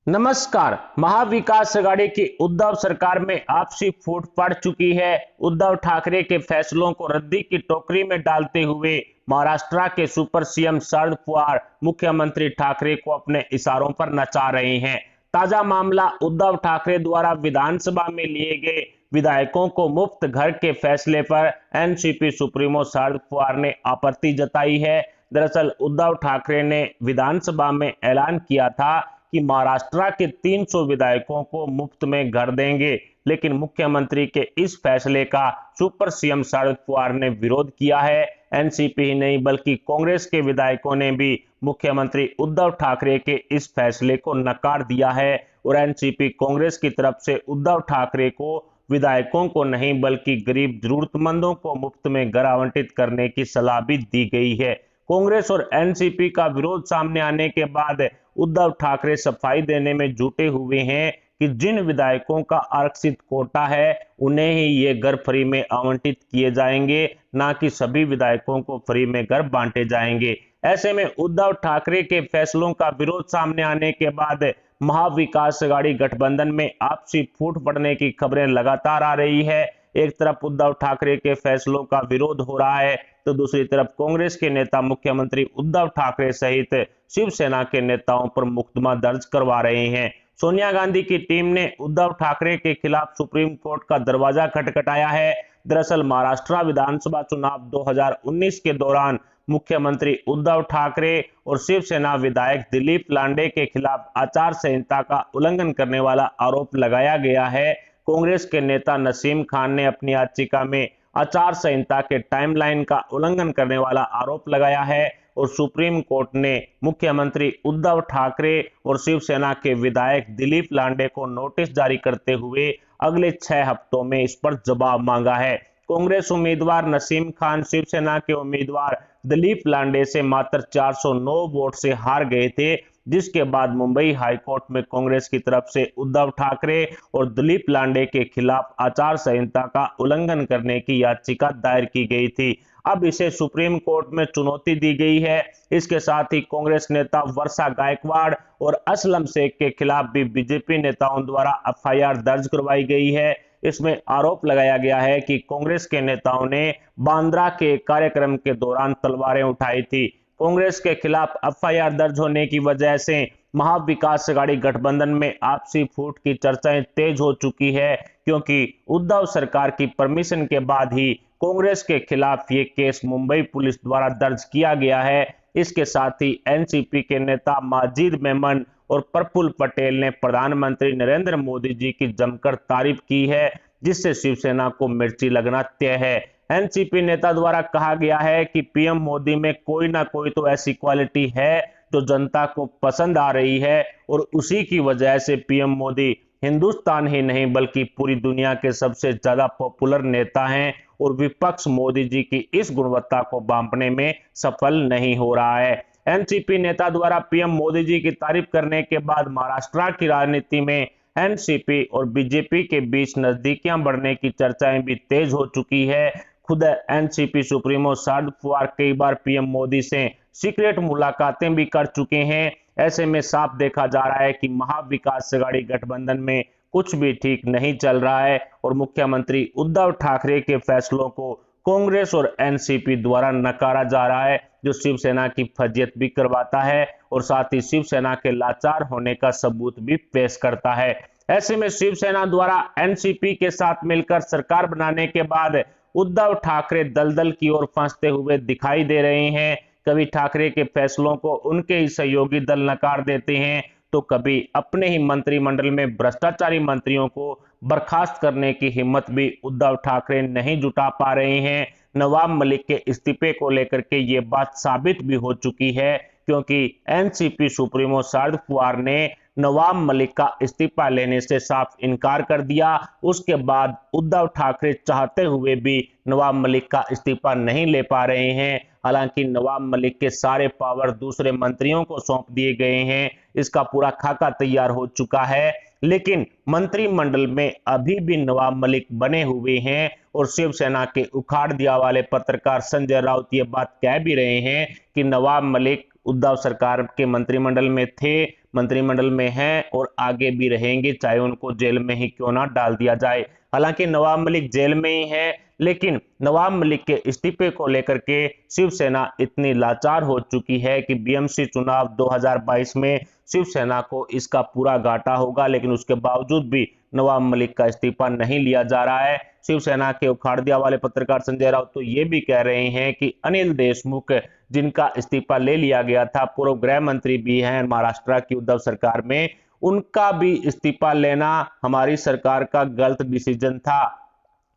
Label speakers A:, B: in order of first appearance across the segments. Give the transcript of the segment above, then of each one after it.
A: नमस्कार। महाविकास आघाड़ी की उद्धव सरकार में आपसी फूट पड़ चुकी है। उद्धव ठाकरे के फैसलों को रद्दी की टोकरी में डालते हुए महाराष्ट्र के सुपर सीएम शरद पवार मुख्यमंत्री ठाकरे को अपने इशारों पर नचा रहे हैं। ताजा मामला उद्धव ठाकरे द्वारा विधानसभा में लिए गए विधायकों को मुफ्त घर के फैसले पर एनसीपी सुप्रीमो शरद पवार ने आपत्ति जताई है। दरअसल उद्धव ठाकरे ने विधानसभा में ऐलान किया था कि महाराष्ट्र के 300 विधायकों को मुफ्त में घर देंगे, लेकिन मुख्यमंत्री के इस फैसले का सुपर सीएम शरद पवार ने विरोध किया है। एनसीपी ही नहीं बल्कि कांग्रेस के विधायकों ने भी मुख्यमंत्री उद्धव ठाकरे के इस फैसले को नकार दिया है और एनसीपी कांग्रेस की तरफ से उद्धव ठाकरे को विधायकों को नहीं बल्कि गरीब जरूरतमंदों को मुफ्त में घर आवंटित करने की सलाह भी दी गई है। कांग्रेस और एनसीपी का विरोध सामने आने के बाद उद्धव ठाकरे सफाई देने में जुटे हुए हैं कि जिन विधायकों का आरक्षित कोटा है उन्हें ही ये घर फ्री में आवंटित किए जाएंगे, ना कि सभी विधायकों को फ्री में घर बांटे जाएंगे। ऐसे में उद्धव ठाकरे के फैसलों का विरोध सामने आने के बाद महाविकास आघाड़ी गठबंधन में आपसी फूट पड़ने की खबरें लगातार आ रही है। एक तरफ उद्धव ठाकरे के फैसलों का विरोध हो रहा है तो दूसरी तरफ कांग्रेस के नेता मुख्यमंत्री उद्धव ठाकरे सहित शिवसेना के नेताओं पर मुकदमा दर्ज करवा रहे हैं। सोनिया गांधी की टीम ने उद्धव ठाकरे के खिलाफ सुप्रीम कोर्ट का दरवाजा खटखटाया है। दरअसल महाराष्ट्र विधानसभा चुनाव 2019 के दौरान मुख्यमंत्री उद्धव ठाकरे और शिवसेना विधायक दिलीप लांडे के खिलाफ आचार संहिता का उल्लंघन करने वाला आरोप लगाया गया है। कांग्रेस के नेता नसीम खान ने अपनी याचिका में आचार संहिता के टाइमलाइन का उल्लंघन करने वाला आरोप लगाया है और सुप्रीम कोर्ट ने मुख्यमंत्री उद्धव ठाकरे और शिवसेना के विधायक दिलीप लांडे को नोटिस जारी करते हुए अगले 6 हफ्तों में इस पर जवाब मांगा है। कांग्रेस उम्मीदवार नसीम खान शिवसेना के उम्मीदवार दिलीप लांडे से मात्र 409 वोट से हार गए थे, जिसके बाद मुंबई हाईकोर्ट में कांग्रेस की तरफ से उद्धव ठाकरे और दिलीप लांडे के खिलाफ आचार संहिता का उल्लंघन करने की याचिका दायर की गई थी। अब इसे सुप्रीम कोर्ट में चुनौती दी गई है। इसके साथ ही कांग्रेस नेता वर्षा गायकवाड़ और असलम शेख के खिलाफ भी बीजेपी नेताओं द्वारा एफआईआर दर्ज करवाई गई है। इसमें आरोप लगाया गया है कि कांग्रेस के नेताओं ने बांद्रा के कार्यक्रम के दौरान तलवारें उठाई थी। कांग्रेस के खिलाफ एफआईआर दर्ज होने की वजह से महाविकास आघाड़ी गठबंधन में आपसी फूट की चर्चाएं तेज हो चुकी है, क्योंकि उद्धव सरकार की परमिशन के बाद ही कांग्रेस के खिलाफ ये केस मुंबई पुलिस द्वारा दर्ज किया गया है। इसके साथ ही एनसीपी के नेता माजिद मेमन और प्रफुल्ल पटेल ने प्रधानमंत्री नरेंद्र मोदी जी की जमकर तारीफ की है, जिससे शिवसेना को मिर्ची लगना तय है। एनसीपी नेता द्वारा कहा गया है कि पीएम मोदी में कोई ना कोई तो ऐसी क्वालिटी है जो जनता को पसंद आ रही है और उसी की वजह से पीएम मोदी हिंदुस्तान ही नहीं बल्कि पूरी दुनिया के सबसे ज्यादा पॉपुलर नेता हैं और विपक्ष मोदी जी की इस गुणवत्ता को बांटने में सफल नहीं हो रहा है। एनसीपी नेता द्वारा पीएम मोदी जी की तारीफ करने के बाद महाराष्ट्र की राजनीति में एनसीपी और बीजेपी के बीच नजदीकियां बढ़ने की चर्चाएं भी तेज हो चुकी है। खुद एनसीपी सुप्रीमो शरद पवार कई बार पीएम मोदी से सीक्रेट मुलाकातें भी कर चुके हैं। ऐसे में साफ देखा जा रहा है कि महाविकास आघाड़ी गठबंधन में कुछ भी ठीक नहीं चल रहा है और मुख्यमंत्री उद्धव ठाकरे के फैसलों को कांग्रेस और एनसीपी द्वारा नकारा जा रहा है, जो शिवसेना की फजियत भी करवाता है और साथ ही शिवसेना के लाचार होने का सबूत भी पेश करता है। ऐसे में शिवसेना द्वारा एनसीपी के साथ मिलकर सरकार बनाने के बाद उद्धव ठाकरे दलदल की ओर फंसते हुए दिखाई दे रहे हैं। कभी ठाकरे के फैसलों को उनके ही सहयोगी दल नकार देते हैं तो कभी अपने ही मंत्रिमंडल में भ्रष्टाचारी मंत्रियों को बर्खास्त करने की हिम्मत भी उद्धव ठाकरे नहीं जुटा पा रहे हैं। नवाब मलिक के इस्तीफे को लेकर के ये बात साबित भी हो चुकी है, क्योंकि एनसीपी सुप्रीमो शरद पवार ने नवाब मलिक का इस्तीफा लेने से साफ इनकार कर दिया। उसके बाद उद्धव ठाकरे चाहते हुए भी नवाब मलिक का इस्तीफा नहीं ले पा रहे हैं। हालांकि नवाब मलिक के सारे पावर दूसरे मंत्रियों को सौंप दिए गए हैं, इसका पूरा खाका तैयार हो चुका है, लेकिन मंत्रिमंडल में अभी भी नवाब मलिक बने हुए हैं और शिवसेना के उखाड़ दिया वाले पत्रकार संजय राउत ये बात कह भी रहे हैं कि नवाब मलिक उद्धव सरकार के मंत्रिमंडल में थे, मंत्रिमंडल में हैं और आगे भी रहेंगे, चाहे उनको जेल में ही क्यों ना डाल दिया जाए। हालांकि नवाब मलिक जेल में ही है, लेकिन नवाब मलिक के इस्तीफे को लेकर के शिवसेना इतनी लाचार हो चुकी है कि बीएमसी चुनाव 2022 में शिवसेना को इसका पूरा घाटा होगा, लेकिन उसके बावजूद भी नवाब मलिक का इस्तीफा नहीं लिया जा रहा है। शिवसेना के उखाड़दिया वाले पत्रकार संजय राउत तो ये भी कह रहे हैं कि अनिल देशमुख, जिनका इस्तीफा ले लिया गया था, पूर्व गृह मंत्री भी हैं महाराष्ट्र की उद्धव सरकार में, उनका भी इस्तीफा लेना हमारी सरकार का गलत डिसीजन था।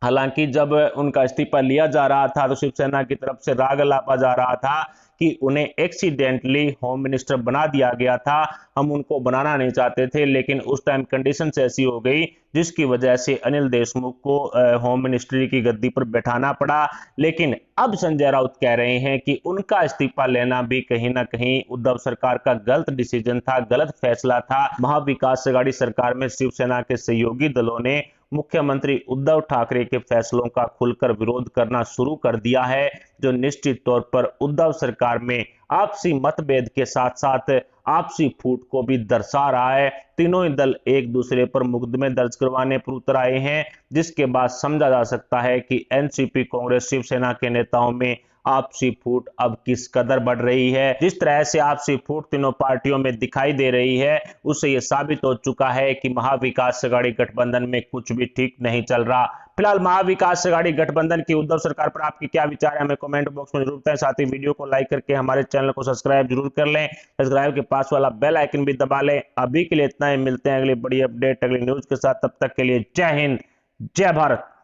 A: हालांकि जब उनका इस्तीफा लिया जा रहा था तो शिवसेना की तरफ से राग लापा जा रहा था कि उन्हें एक्सीडेंटली होम मिनिस्टर बना दिया गया था, हम उनको बनाना नहीं चाहते थे, लेकिन उस टाइम कंडीशन ऐसी हो गई जिसकी वजह से अनिल देशमुख को होम मिनिस्ट्री की गद्दी पर बैठाना पड़ा। लेकिन अब संजय राउत कह रहे हैं कि उनका इस्तीफा लेना भी कहीं ना कहीं उद्धव सरकार का गलत डिसीजन था, गलत फैसला था। महाविकास अघाड़ी सरकार में शिवसेना के सहयोगी दलों ने मुख्यमंत्री उद्धव ठाकरे के फैसलों का खुलकर विरोध करना शुरू कर दिया है, जो निश्चित तौर पर उद्धव सरकार में आपसी मतभेद के साथ साथ आपसी फूट को भी दर्शा रहा है। तीनों ही दल एक दूसरे पर मुकदमे दर्ज करवाने पर उतर आए हैं, जिसके बाद समझा जा सकता है कि एनसीपी कांग्रेस शिवसेना के नेताओं में आपसी फूट अब किस कदर बढ़ रही है। जिस तरह से आपसी फूट तीनों पार्टियों में दिखाई दे रही है, उससे यह साबित हो चुका है कि महाविकास अघाड़ी गठबंधन में कुछ भी ठीक नहीं चल रहा। फिलहाल महाविकास अघाड़ी गठबंधन की उद्धव सरकार पर आपकी क्या विचार है, हमें कमेंट बॉक्स में जरूर बताएं। साथ ही वीडियो को लाइक करके हमारे चैनल को सब्सक्राइब जरूर कर लें, सब्सक्राइब के पास वाला बेल आइकन भी दबा लें। अभी के लिए इतना ही, मिलते हैं अगली बड़ी अपडेट अगली न्यूज के साथ, तब तक के लिए जय हिंद, जय भारत।